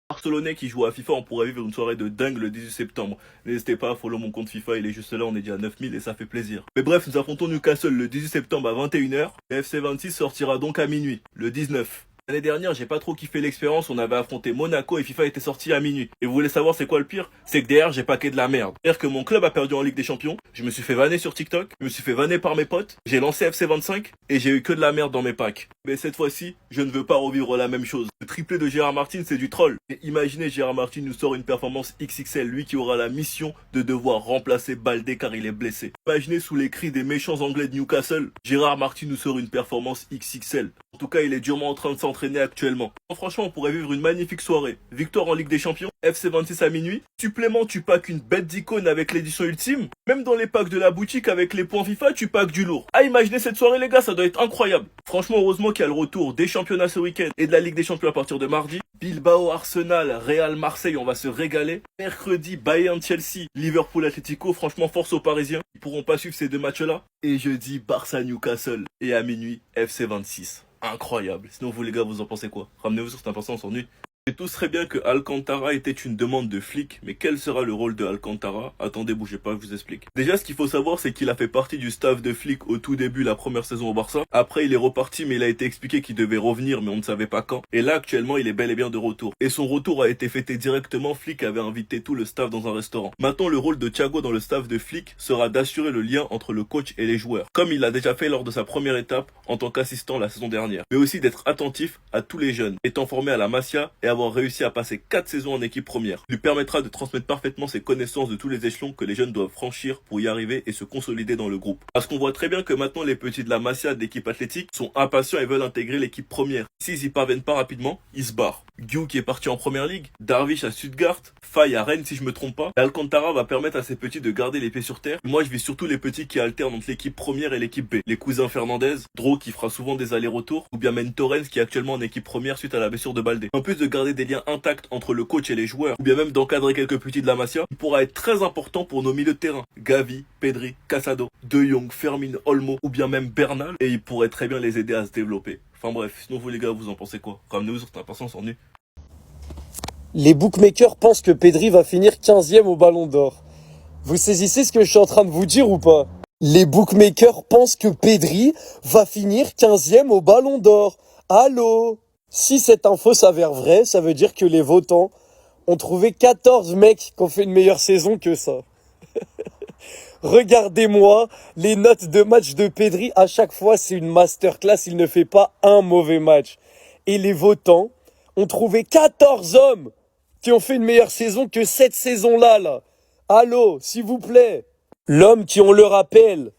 Barcelonais qui jouent à FIFA, on pourrait vivre une soirée de dingue le 18 septembre. N'hésitez pas à follow mon compte FIFA, il est juste là, on est déjà à 9000 et ça fait plaisir. Mais bref, nous affrontons Newcastle le 18 septembre à 21h. Et FC 26 sortira donc à minuit, le 19. L'année dernière, j'ai pas trop kiffé l'expérience, on avait affronté Monaco et FIFA était sorti à minuit. Et vous voulez savoir c'est quoi le pire? C'est que derrière, j'ai paqué de la merde. C'est-à-dire que mon club a perdu en Ligue des Champions, je me suis fait vanner sur TikTok, je me suis fait vanner par mes potes, j'ai lancé FC 25 et j'ai eu que de la merde dans mes packs. Mais cette fois-ci, je ne veux pas revivre la même chose. Le triplé de Gérard Martin, c'est du troll. Et imaginez Gérard Martin nous sort une performance XXL, lui qui aura la mission de devoir remplacer Baldé car il est blessé. Imaginez sous les cris des méchants anglais de Newcastle, Gérard Martin nous sort une performance XXL. En tout cas, il est durement en train de s'entraîner actuellement. Franchement, on pourrait vivre une magnifique soirée. Victoire en Ligue des Champions, FC 26 à minuit. Supplément, tu packs une bête d'icône avec l'édition ultime. Même dans les packs de la boutique avec les points FIFA, tu packs du lourd. Ah, imaginez cette soirée les gars, ça doit être incroyable. Franchement, heureusement qu'il y a le retour des championnats ce week-end et de la Ligue des Champions à partir de mardi. Bilbao, Arsenal, Real, Marseille, on va se régaler. Mercredi, Bayern, Chelsea, Liverpool, Atlético. Franchement, force aux Parisiens. Ils pourront pas suivre ces deux matchs-là. Et jeudi, Barça, Newcastle. Et à minuit, FC 26. Incroyable. Sinon, vous les gars, vous en pensez quoi? Ramenez-vous sur cet important, on s'ennuie. Et tous très bien que Alcantara était une demande de flic, mais quel sera le rôle de Alcantara? Attendez, bougez pas, je vous explique. Déjà, ce qu'il faut savoir, c'est qu'il a fait partie du staff de flic au tout début, la première saison au Barça. Après, il est reparti, mais il a été expliqué qu'il devait revenir, mais on ne savait pas quand. Et là, actuellement, il est bel et bien de retour. Et son retour a été fêté directement, flic avait invité tout le staff dans un restaurant. Maintenant, le rôle de Thiago dans le staff de flic sera d'assurer le lien entre le coach et les joueurs, comme il l'a déjà fait lors de sa première étape en tant qu'assistant la saison dernière. Mais aussi d'être attentif à tous les jeunes, étant formé à la Masia et avoir réussi à passer 4 saisons en équipe première, lui permettra de transmettre parfaitement ses connaissances de tous les échelons que les jeunes doivent franchir pour y arriver et se consolider dans le groupe. Parce qu'on voit très bien que maintenant les petits de la Masia d'équipe athlétique sont impatients et veulent intégrer l'équipe première. S'ils y parviennent pas rapidement, ils se barrent. Guy qui est parti en première ligue, Darvish à Stuttgart, Faye à Rennes si je me trompe pas. Et Alcantara va permettre à ces petits de garder les pieds sur terre. Moi je vis surtout les petits qui alternent entre l'équipe première et l'équipe B. Les cousins Fernandez, Dro qui fera souvent des allers-retours, ou bien Torrens qui est actuellement en équipe première suite à la blessure de Baldé. En plus de garder des liens intacts entre le coach et les joueurs, ou bien même d'encadrer quelques petits de la Masia, il pourra être très important pour nos milieux de terrain. Gavi, Pedri, Casado, De Jong, Fermin, Olmo, ou bien même Bernal, et il pourrait très bien les aider à se développer. Enfin bref, sinon vous les gars, vous en pensez quoi? Ramenez-vous sur cette patience en nu. Les bookmakers pensent que Pedri va finir 15e au Ballon d'Or. Vous saisissez ce que je suis en train de vous dire ou pas? Les bookmakers pensent que Pedri va finir 15e au Ballon d'Or. Allô? Si cette info s'avère vraie, ça veut dire que les votants ont trouvé 14 mecs qui ont fait une meilleure saison que ça. Regardez-moi les notes de match de Pedri. À chaque fois, c'est une masterclass. Il ne fait pas un mauvais match. Et les votants ont trouvé 14 hommes qui ont fait une meilleure saison que cette saison-là, là. Allô, s'il vous plaît. L'homme qui, on le rappelle,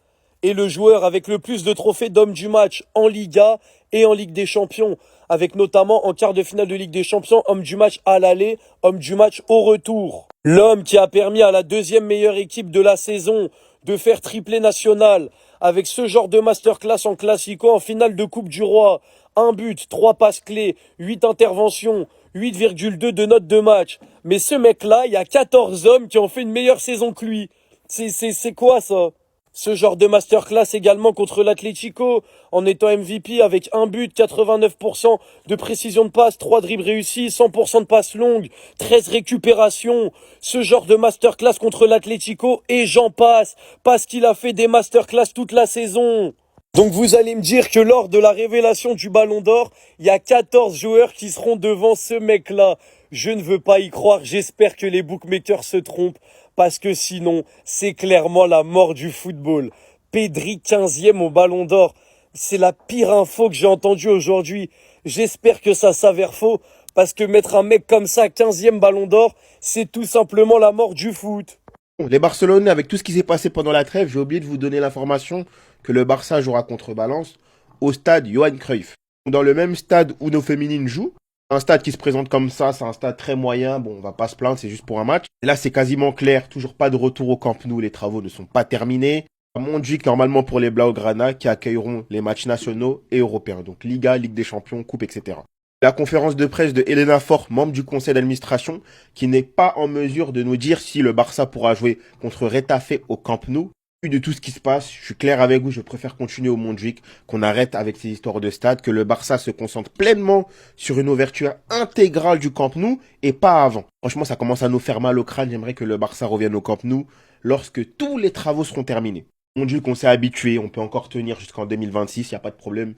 est le joueur avec le plus de trophées d'homme du match en Liga et en Ligue des Champions, avec notamment en quart de finale de Ligue des Champions, homme du match à l'aller, homme du match au retour. L'homme qui a permis à la deuxième meilleure équipe de la saison de faire triplé national, avec ce genre de masterclass en classico en finale de Coupe du Roi. 1 but, 3 passes clés, 8 interventions, 8,2 de notes de match. Mais ce mec-là, il y a 14 hommes qui ont fait une meilleure saison que lui. C'est quoi ça? Ce genre de masterclass également contre l'Atlético, en étant MVP avec 1 but, 89% de précision de passe, 3 dribbles réussis, 100% de passes longues, 13 récupérations. Ce genre de masterclass contre l'Atlético, et j'en passe, parce qu'il a fait des masterclass toute la saison. Donc vous allez me dire que lors de la révélation du Ballon d'Or, il y a 14 joueurs qui seront devant ce mec-là. Je ne veux pas y croire, j'espère que les bookmakers se trompent, parce que sinon, c'est clairement la mort du football. Pedri 15e au Ballon d'Or, c'est la pire info que j'ai entendue aujourd'hui. J'espère que ça s'avère faux, parce que mettre un mec comme ça 15e Ballon d'Or, c'est tout simplement la mort du foot. Les Barcelonais, avec tout ce qui s'est passé pendant la trêve, j'ai oublié de vous donner l'information que le Barça jouera contre Valence au stade Johan Cruyff. Dans le même stade où nos féminines jouent, un stade qui se présente comme ça, c'est un stade très moyen, bon on va pas se plaindre, c'est juste pour un match. Et là c'est quasiment clair, toujours pas de retour au Camp Nou, les travaux ne sont pas terminés. Montjuic normalement pour les Blaugrana qui accueilleront les matchs nationaux et européens, donc Liga, Ligue des Champions, Coupe, etc. La conférence de presse de Elena Fort, membre du conseil d'administration, qui n'est pas en mesure de nous dire si le Barça pourra jouer contre Retafe au Camp Nou. De tout ce qui se passe, je suis clair avec vous, je préfère continuer au Montjuic, qu'on arrête avec ces histoires de stade, que le Barça se concentre pleinement sur une ouverture intégrale du Camp Nou et pas avant. Franchement, ça commence à nous faire mal au crâne, j'aimerais que le Barça revienne au Camp Nou lorsque tous les travaux seront terminés. Montjuic, on s'est habitué, on peut encore tenir jusqu'en 2026, il n'y a pas de problème.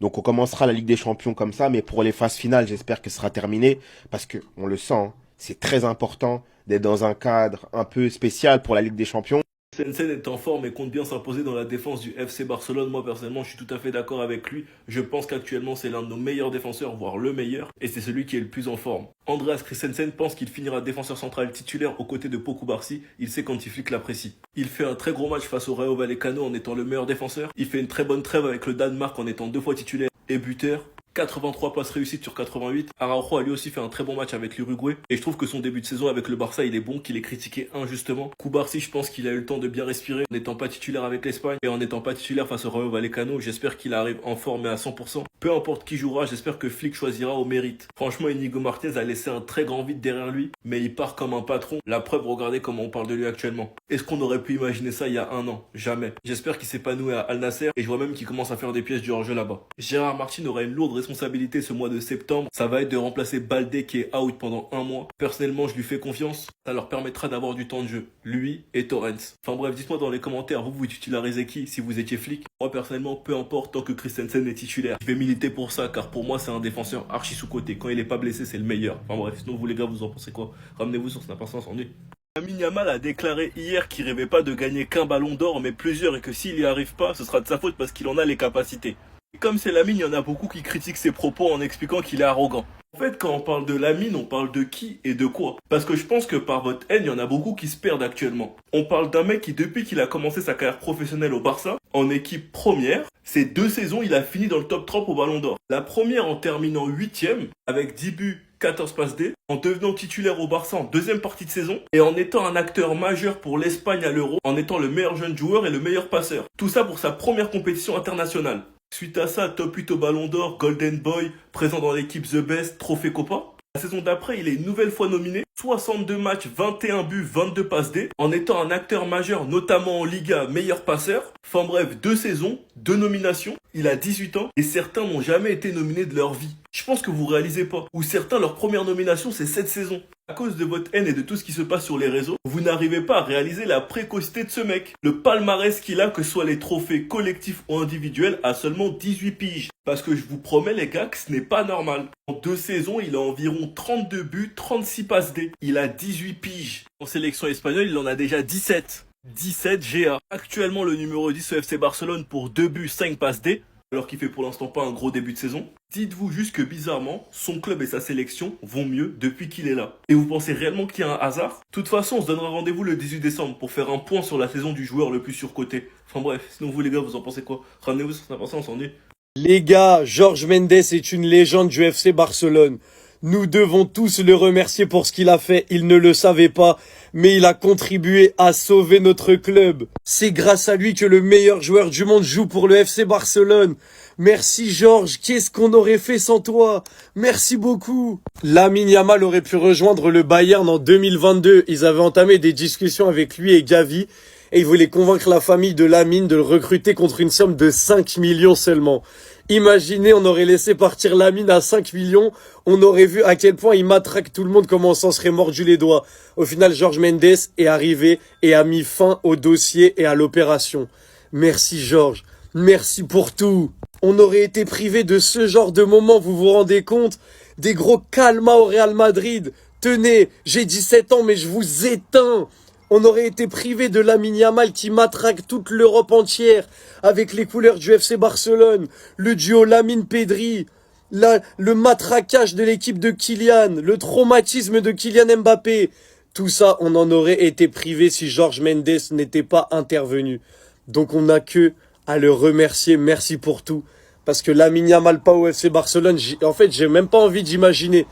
Donc on commencera la Ligue des Champions comme ça, mais pour les phases finales, j'espère que ce sera terminé, parce que on le sent, hein, c'est très important d'être dans un cadre un peu spécial pour la Ligue des Champions. Christensen est en forme et compte bien s'imposer dans la défense du FC Barcelone. Moi personnellement, je suis tout à fait d'accord avec lui. Je pense qu'actuellement c'est l'un de nos meilleurs défenseurs, voire le meilleur, et c'est celui qui est le plus en forme. Andreas Christensen pense qu'il finira défenseur central titulaire aux côtés de Pau Cubarsí. Il sait quand Flick l'apprécie. Il fait un très gros match face au Rayo Vallecano en étant le meilleur défenseur. Il fait une très bonne trêve avec le Danemark en étant 2 fois titulaire et buteur. 83 passes réussites sur 88. Araujo a lui aussi fait un très bon match avec l'Uruguay. Et je trouve que son début de saison avec le Barça, il est bon, qu'il est critiqué injustement. Cubarsí, je pense qu'il a eu le temps de bien respirer en n'étant pas titulaire avec l'Espagne et en n'étant pas titulaire face au Rayo Vallecano. J'espère qu'il arrive en forme et à 100%. Peu importe qui jouera, j'espère que Flick choisira au mérite. Franchement, Inigo Martinez a laissé un très grand vide derrière lui, mais il part comme un patron. La preuve, regardez comment on parle de lui actuellement. Est-ce qu'on aurait pu imaginer ça il y a un an? Jamais. J'espère qu'il s'épanouit à Al Nasser et je vois même qu'il commence à faire des pièces du hors-jeu là-bas. Gérard Martin aura une lourde responsabilité ce mois de septembre. Ça va être de remplacer Baldé qui est out pendant un mois. Personnellement, je lui fais confiance. Ça leur permettra d'avoir du temps de jeu. Lui et Torrens. Enfin bref, dites-moi dans les commentaires, vous titularisez qui si vous étiez Flick? Moi personnellement, peu importe tant que Christensen est titulaire. Je vais militer pour ça car pour moi c'est un défenseur archi sous-côté. Quand il est pas blessé, c'est le meilleur. Enfin bref, sinon vous les gars, vous en pensez quoi? Ramenez-vous sur Snap Instant Incendie. Lamine Yamal a déclaré hier qu'il rêvait pas de gagner qu'un ballon d'or mais plusieurs et que s'il y arrive pas, ce sera de sa faute parce qu'il en a les capacités. Et comme c'est Lamine, il y en a beaucoup qui critiquent ses propos en expliquant qu'il est arrogant. En fait, quand on parle de Lamine, on parle de qui et de quoi? Parce que je pense que par votre haine, il y en a beaucoup qui se perdent actuellement. On parle d'un mec qui, depuis qu'il a commencé sa carrière professionnelle au Barça, en équipe première, ces 2 saisons, il a fini dans le top 3 au Ballon d'Or. La première en terminant 8ème, avec 10 buts, 14 passes D, en devenant titulaire au Barça en 2e partie de saison, et en étant un acteur majeur pour l'Espagne à l'Euro, en étant le meilleur jeune joueur et le meilleur passeur. Tout ça pour sa première compétition internationale. Suite à ça, top 8 au Ballon d'Or, Golden Boy, présent dans l'équipe The Best, Trophée Copa. La saison d'après, il est une nouvelle fois nominé, 62 matchs, 21 buts, 22 passes D, en étant un acteur majeur, notamment en Liga, meilleur passeur. Enfin bref, 2 saisons, 2 nominations, il a 18 ans, et certains n'ont jamais été nominés de leur vie. Je pense que vous réalisez pas. Ou certains, leur première nomination, c'est cette saison. À cause de votre haine et de tout ce qui se passe sur les réseaux, vous n'arrivez pas à réaliser la précocité de ce mec. Le palmarès qu'il a, que ce soit les trophées collectifs ou individuels, a seulement 18 piges. Parce que je vous promets les gars que ce n'est pas normal. En 2 saisons, il a environ 32 buts, 36 passes D. Il a 18 piges. En sélection espagnole, il en a déjà 17. 17 GA. Actuellement le numéro 10 au FC Barcelone pour 2 buts, 5 passes D. Alors qu'il fait pour l'instant pas un gros début de saison. Dites-vous juste que bizarrement, son club et sa sélection vont mieux depuis qu'il est là. Et vous pensez réellement qu'il y a un hasard? De toute façon, on se donnera rendez-vous le 18 décembre pour faire un point sur la saison du joueur le plus surcoté. Enfin bref, sinon vous les gars, vous en pensez quoi? Ramenez-vous sur Snap Instant Incendie. Les gars, Jorge Mendes est une légende du FC Barcelone. Nous devons tous le remercier pour ce qu'il a fait. Il ne le savait pas, mais il a contribué à sauver notre club. C'est grâce à lui que le meilleur joueur du monde joue pour le FC Barcelone. Merci Georges, qu'est-ce qu'on aurait fait sans toi? Merci beaucoup. Lamine Yamal aurait pu rejoindre le Bayern en 2022. Ils avaient entamé des discussions avec lui et Gavi. Et ils voulaient convaincre la famille de Lamine de le recruter contre une somme de 5 millions seulement. Imaginez, on aurait laissé partir Lamine à 5 millions, on aurait vu à quel point il matraque tout le monde, comment on s'en serait mordu les doigts. Au final, Jorge Mendes est arrivé et a mis fin au dossier et à l'opération. Merci Georges, merci pour tout. On aurait été privé de ce genre de moment, vous vous rendez compte? Des gros calmas au Real Madrid. Tenez, j'ai 17 ans mais je vous éteins. On aurait été privé de Lamine Yamal qui matraque toute l'Europe entière avec les couleurs du FC Barcelone, le duo Lamine-Pedri, le matraquage de l'équipe de Kylian, le traumatisme de Kylian Mbappé. Tout ça, on en aurait été privé si Jorge Mendes n'était pas intervenu. Donc on n'a que à le remercier, merci pour tout. Parce que Lamine Yamal pas au FC Barcelone, j'ai même pas envie d'imaginer.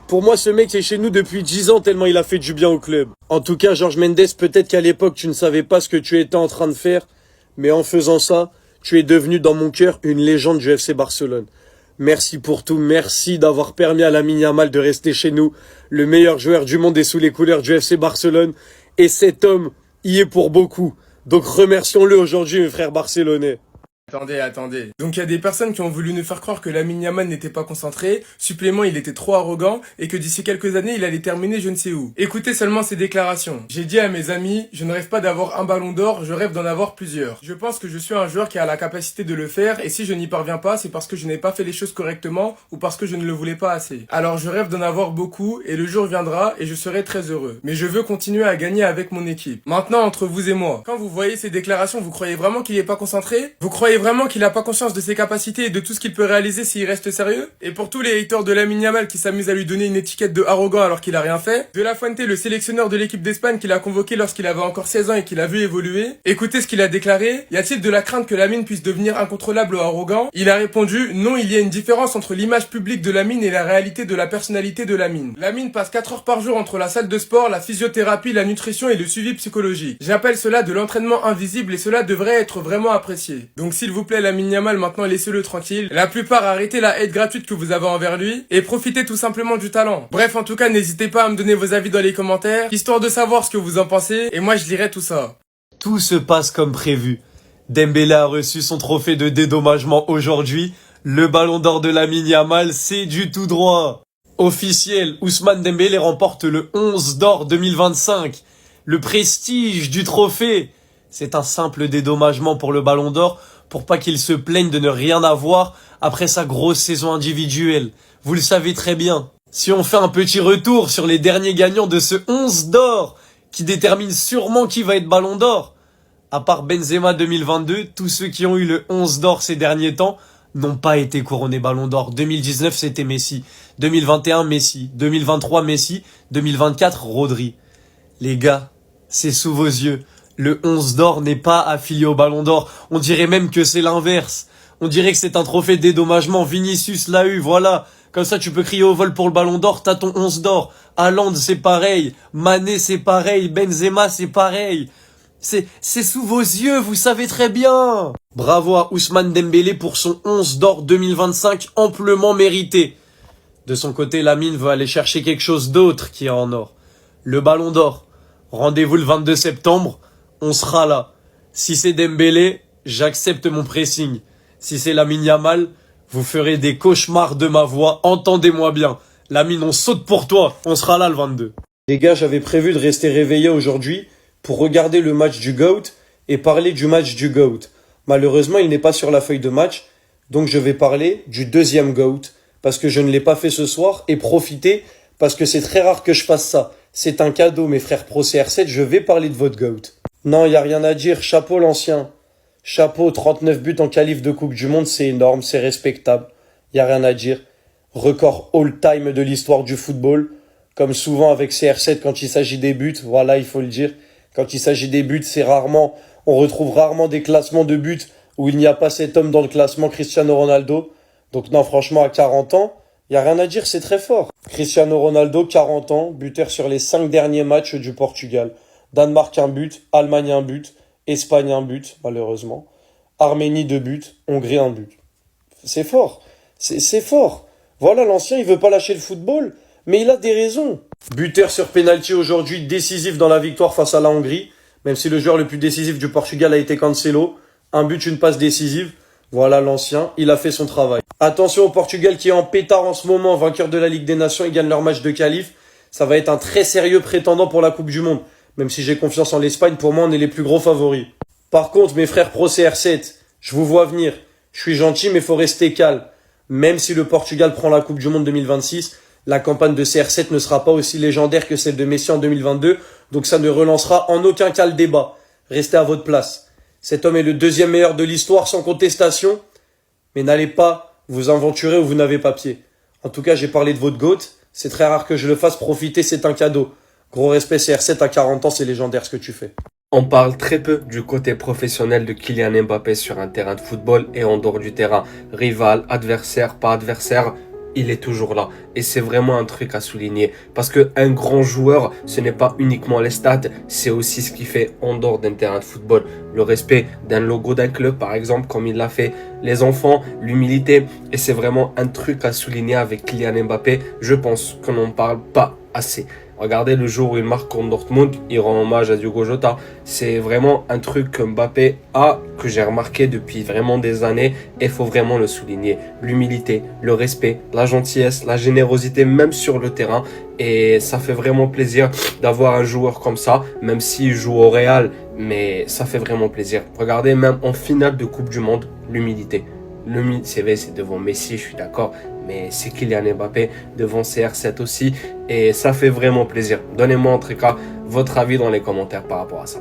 Pour moi, ce mec est chez nous depuis 10 ans tellement il a fait du bien au club. En tout cas, Jorge Mendes, peut-être qu'à l'époque, tu ne savais pas ce que tu étais en train de faire. Mais en faisant ça, tu es devenu dans mon cœur une légende du FC Barcelone. Merci pour tout. Merci d'avoir permis à Lamine Yamal de rester chez nous. Le meilleur joueur du monde est sous les couleurs du FC Barcelone. Et cet homme y est pour beaucoup. Donc remercions-le aujourd'hui, mes frères barcelonais. Attendez. Donc il y a des personnes qui ont voulu nous faire croire que Lamine Yamal n'était pas concentré, supplément il était trop arrogant et que d'ici quelques années il allait terminer je ne sais où. Écoutez seulement ces déclarations. J'ai dit à mes amis, je ne rêve pas d'avoir un ballon d'or, je rêve d'en avoir plusieurs. Je pense que je suis un joueur qui a la capacité de le faire et si je n'y parviens pas c'est parce que je n'ai pas fait les choses correctement ou parce que je ne le voulais pas assez. Alors je rêve d'en avoir beaucoup et le jour viendra et je serai très heureux. Mais je veux continuer à gagner avec mon équipe. Maintenant entre vous et moi, quand vous voyez ces déclarations, vous croyez vraiment qu'il n'est pas concentré? Vous croyez vraiment qu'il a pas conscience de ses capacités et de tout ce qu'il peut réaliser s'il reste sérieux? Et pour tous les haters de Lamine Yamal qui s'amusent à lui donner une étiquette de arrogant alors qu'il a rien fait, De La Fuente, le sélectionneur de l'équipe d'Espagne qu'il a convoqué lorsqu'il avait encore 16 ans et qu'il a vu évoluer, écoutez ce qu'il a déclaré. Y a-t-il de la crainte que Lamine puisse devenir incontrôlable ou arrogant? Il a répondu, non, il y a une différence entre l'image publique de Lamine et la réalité de la personnalité de Lamine. Lamine passe 4 heures par jour entre la salle de sport, la physiothérapie, la nutrition et le suivi psychologique. J'appelle cela de l'entraînement invisible et cela devrait être vraiment apprécié. Donc s'il vous plaît Lamine Yamal, maintenant laissez-le tranquille. La plupart arrêtez la haine gratuite que vous avez envers lui et profitez tout simplement du talent. Bref, en tout cas, n'hésitez pas à me donner vos avis dans les commentaires, histoire de savoir ce que vous en pensez et moi je lirai tout ça. Tout se passe comme prévu. Dembélé a reçu son trophée de dédommagement aujourd'hui. Le ballon d'or de Lamine Yamal, c'est du tout droit. Officiel, Ousmane Dembélé remporte le 11 d'or 2025. Le prestige du trophée. C'est un simple dédommagement pour le ballon d'or, pour pas qu'il se plaigne de ne rien avoir après sa grosse saison individuelle. Vous le savez très bien. Si on fait un petit retour sur les derniers gagnants de ce 11 d'or, qui détermine sûrement qui va être ballon d'or, à part Benzema 2022, tous ceux qui ont eu le 11 d'or ces derniers temps n'ont pas été couronnés ballon d'or. 2019, c'était Messi. 2021, Messi. 2023, Messi. 2024, Rodri. Les gars, c'est sous vos yeux. Le 11 d'or n'est pas affilié au ballon d'or. On dirait même que c'est l'inverse. On dirait que c'est un trophée de dédommagement. Vinicius l'a eu, voilà. Comme ça, tu peux crier au vol pour le ballon d'or, t'as ton 11 d'or. Haaland, c'est pareil. Mané, c'est pareil. Benzema, c'est pareil. C'est sous vos yeux, vous savez très bien. Bravo à Ousmane Dembélé pour son 11 d'or 2025 amplement mérité. De son côté, Lamine veut aller chercher quelque chose d'autre qui est en or. Le ballon d'or. Rendez-vous le 22 septembre. On sera là. Si c'est Dembélé, j'accepte mon pressing. Si c'est Lamine Yamal, vous ferez des cauchemars de ma voix. Entendez-moi bien. Lamine, on saute pour toi. On sera là le 22. Les gars, j'avais prévu de rester réveillé aujourd'hui pour regarder le match du GOAT et parler du match du GOAT. Malheureusement, il n'est pas sur la feuille de match, donc je vais parler du deuxième GOAT, parce que je ne l'ai pas fait ce soir, et profiter, parce que c'est très rare que je fasse ça. C'est un cadeau, mes frères Pro CR7, je vais parler de votre GOAT. Non, y a rien à dire, chapeau l'ancien. Chapeau, 39 buts en qualif de Coupe du Monde, c'est énorme, c'est respectable. Y a rien à dire. Record all-time de l'histoire du football, comme souvent avec CR7 quand il s'agit des buts, voilà, il faut le dire. Quand il s'agit des buts, on retrouve rarement des classements de buts où il n'y a pas cet homme dans le classement, Cristiano Ronaldo. Donc non, franchement, à 40 ans, il n'y a rien à dire, c'est très fort. Cristiano Ronaldo, 40 ans, buteur sur les 5 derniers matchs du Portugal. Danemark, un but. Allemagne, un but. Espagne, un but, malheureusement. Arménie, 2 buts. Hongrie, 1 but. C'est fort. C'est fort. Voilà, l'ancien, il veut pas lâcher le football, mais il a des raisons. Buteur sur penalty aujourd'hui, décisif dans la victoire face à la Hongrie, même si le joueur le plus décisif du Portugal a été Cancelo. Un but, une passe décisive. Voilà l'ancien, il a fait son travail. Attention au Portugal qui est en pétard en ce moment, vainqueur de la Ligue des Nations, ils gagnent leur match de qualif. Ça va être un très sérieux prétendant pour la Coupe du Monde. Même si j'ai confiance en l'Espagne, pour moi on est les plus gros favoris. Par contre, mes frères Pro CR7, je vous vois venir. Je suis gentil mais faut rester calme. Même si le Portugal prend la Coupe du Monde 2026, la campagne de CR7 ne sera pas aussi légendaire que celle de Messi en 2022, donc ça ne relancera en aucun cas le débat. Restez à votre place. Cet homme est le deuxième meilleur de l'histoire sans contestation, mais n'allez pas vous aventurer où vous n'avez pas pied. En tout cas, j'ai parlé de votre GOAT, c'est très rare que je le fasse, profiter, c'est un cadeau. Gros respect CR7, à 40 ans, c'est légendaire ce que tu fais. On parle très peu du côté professionnel de Kylian Mbappé sur un terrain de football et en dehors du terrain. Rival, adversaire, pas adversaire, il est toujours là. Et c'est vraiment un truc à souligner. Parce qu'un grand joueur, ce n'est pas uniquement les stats, c'est aussi ce qu'il fait en dehors d'un terrain de football. Le respect d'un logo d'un club, par exemple, comme il l'a fait. Les enfants, l'humilité. Et c'est vraiment un truc à souligner avec Kylian Mbappé. Je pense qu'on n'en parle pas assez. Regardez le jour où il marque contre Dortmund, il rend hommage à Diogo Jota. C'est vraiment un truc que Mbappé a, que j'ai remarqué depuis vraiment des années et il faut vraiment le souligner. L'humilité, le respect, la gentillesse, la générosité même sur le terrain. Et ça fait vraiment plaisir d'avoir un joueur comme ça, même s'il joue au Real, mais ça fait vraiment plaisir. Regardez, même en finale de Coupe du Monde, l'humilité. C'est vrai, c'est devant Messi, je suis d'accord, mais c'est Kylian Mbappé devant CR7 aussi, et ça fait vraiment plaisir. Donnez-moi en tout cas votre avis dans les commentaires par rapport à ça.